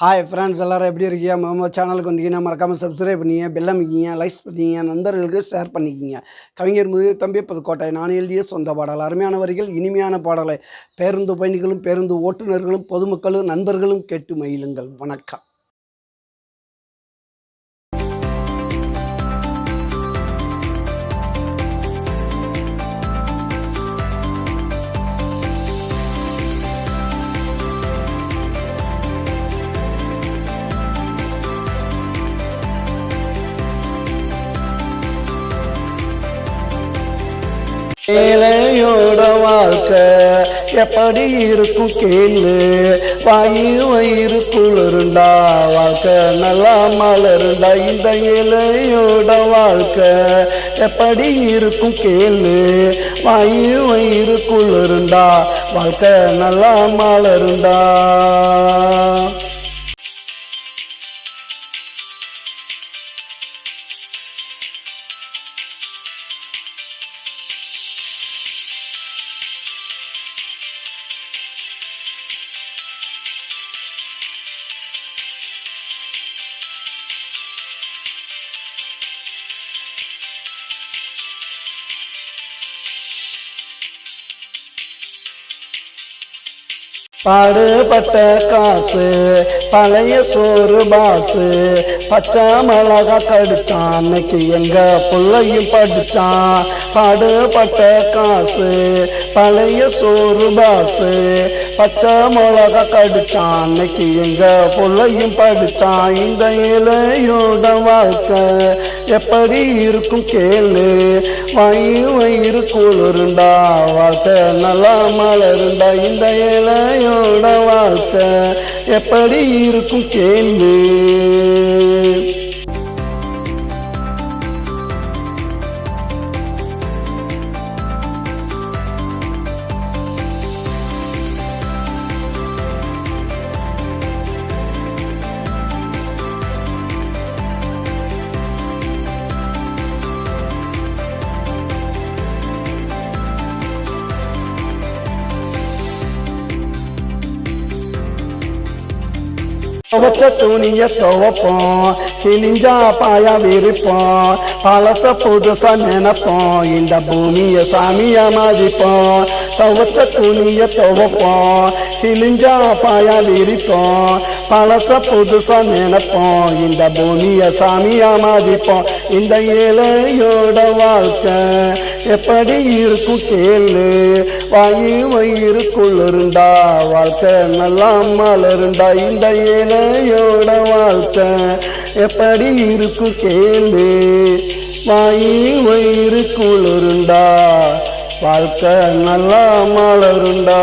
Hi friends, எல்லோரும் எப்படி இருக்கீங்க? நம்ம சேனலுக்கு வந்தீங்கன்னா மறக்காமல் சப்ஸ்கிரைப் பண்ணிங்க, பெல் அமைக்கிங்க, லைக்ஸ் பண்ணிங்க, நண்பர்களுக்கு ஷேர் பண்ணிக்கிங்க. கவிஞர் முதிய தம்பி புதுக்கோட்டை. நான் எழுதிய சொந்த பாடல். அருமையான வரிகள், இனிமையான பாடலை பேருந்து பயணிகளும் பேருந்து ஓட்டுநர்களும் பொதுமக்களும் நண்பர்களும் கேட்டு மகிழுங்கள். வணக்கம். ஏழையோட வாழ்க்கை எப்படி இருக்கும் கேளு, வாயு வயிறு குளிருண்டா, வாழ்க்கை நல்லா மலருண்டா. இந்த ஏழையோட வாழ்க்கை எப்படி இருக்கும் கேளு, வாயு வயிறு குளிருண்டா, வாழ்க்கை நல்லா மலருண்டா. பாடுபட்ட காசு பழைய சோறு பாசு, பச்சை மிளகா கடிச்சான், அன்னைக்கு எங்க பிள்ளையும் படிச்சான். பாடுபட்ட காசு பழைய சோறு பாசு, பச்சை மிளகா கடிச்சான், அன்னைக்கு எங்க பிள்ளையும் படிச்சான். இந்த இலையோட வாழ்க்கை எப்படி இருக்கும் கேளு, வயிறு குளிருண்டா, வாழ்க்கை நல்லா மலருண்டா. இந்த இலையோட வாழ்க்கை எப்படி இருக்கும் கேளு. துவச்ச துணிய துவப்போம், கிழிஞ்சா பாயா விரிப்போம், பழச புதுசா நினைப்போம், இந்த பூமிய சாமியா மதிப்போம். துவச்ச துணிய துவப்போம், கிழிஞ்சா பாயா விரிப்போம், பழச புதுசா நினைப்போம், இந்த பூமிய சாமியா மதிப்போம். இந்த ஏழையோட வாழ்க்கை எப்படி இருக்கும் கேளு, வயிறு குளிருண்டா, வாழ்க்கை நல்லா மலருண்டா. இந்த ஏழையோட வாழ்க்கை எப்படி இருக்கும் கேளு, வயிறு குளிருண்டா, வாழ்க்கை நல்லா மலருண்டா.